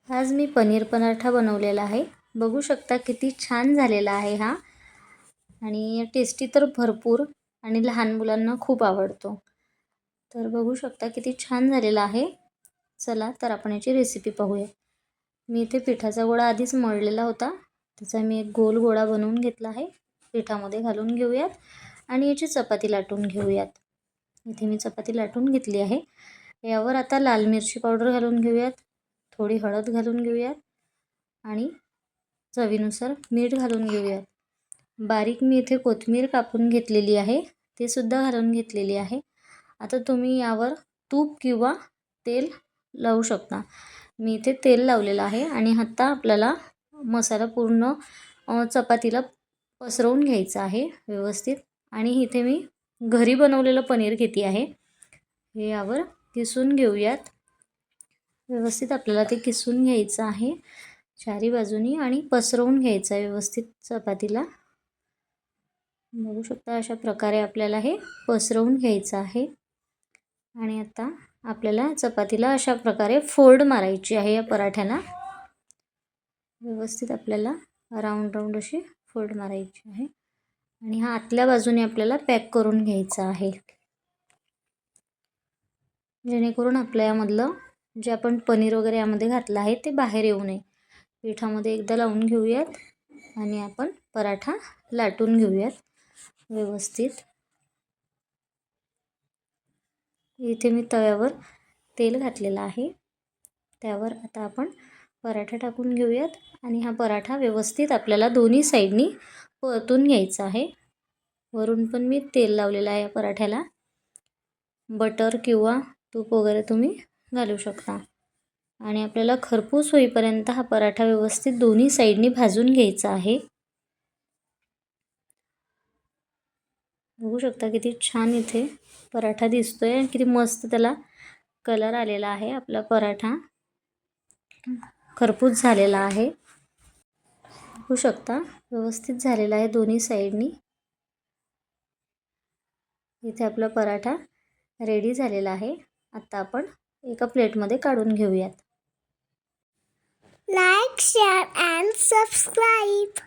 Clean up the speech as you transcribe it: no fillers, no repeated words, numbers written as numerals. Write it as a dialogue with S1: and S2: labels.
S1: आज मी पनीर पराठा बनवलेला आहे। बघू शकता किती छान झालेला आहे हा। आणि टेस्टी तर भरपूर आणि लहान मुलांना खूप आवडतो। तर बघू शकता किती छान झालेला आहे। चला तर आपण याची रेसिपी पाहूया। मी इथे पिठाचा गोळा आधीच मळलेला होता, त्याचा मी एक गोल गोळा बनवून घेतला आहे। पिठामध्ये घालून घेऊयात आणि याची चपाती लाटून घेऊयात। इथे मी चपाती लाटून घेतली आहे। यावर आता लाल मिरची पावडर घालून घेऊयात, थोडी हळद घालून घेऊयात आणि चवीनुसार मीठ घालून घेऊयात। बारीक मी इथे कोथिंबीर कापून घेतलेली आहे, ते सुद्धा घालून घेतलेली आहे। आता तुम्ही यावर तूप किंवा तेल लावू शकता। मी इथे तेल लावलेलं आहे आणि आता आपल्याला मसाला पूर्ण चपातीला पसरवून घ्यायचा आहे व्यवस्थित। आणि इथे मी घरी बनवलेलं पनीर घेते आहे, हे यावर किसून घेऊयात। व्यवस्थित आपल्याला ते किसून घ्यायचं आहे चारी बाजूनी आणि पसरवून घ्यायचं आहे व्यवस्थित चपातीला। बघू शकता अशा प्रकारे आपल्याला हे पसरवून घ्यायचं आहे। आणि आता आपल्याला चपातीला अशा प्रकारे फोल्ड मारायची आहे। या पराठ्याला व्यवस्थित आपल्याला राऊंड राऊंड अशी फोल्ड मारायची आहे आणि हा आतल्या बाजूने आपल्याला पॅक करून घ्यायचा आहे, जेणेकरून आपल्या यामधलं जे आपण पनीर वगैरे यामध्ये घातलं आहे ते बाहेर येऊ नये। पिठामध्ये एकदा लावून घेऊयात आणि आपण पराठा लाटून घेऊयात व्यवस्थित। इथे मी तव्यावर तेल घातलेलं आहे, त्यावर आता आपण पराठा टाकून घेऊयात आणि हा पराठा व्यवस्थित आपल्याला दोन्ही साईडनी परतून घ्यायचा आहे। वरून पण मी तेल लावलेलं आहे या पराठ्याला, बटर किंवा तूप वगैरे तुम्ही घालू शकता। आणि आपल्याला खरपूस होईपर्यंत हा पराठा व्यवस्थित दोन्ही साईडनी भाजून घ्यायचा आहे। बघू शकता किती छान इथे पराठा दिसतोय आणि किती मस्त त्याला कलर आलेला आहे। आपला पराठा खरपूस झालेला आहे, बघू शकता व्यवस्थित झालेला आहे दोन्ही साईडनी। इथे आपला पराठा रेडी झालेला आहे। आता आपण एका प्लेटमध्ये काढून घेऊयात।
S2: Like, share and subscribe.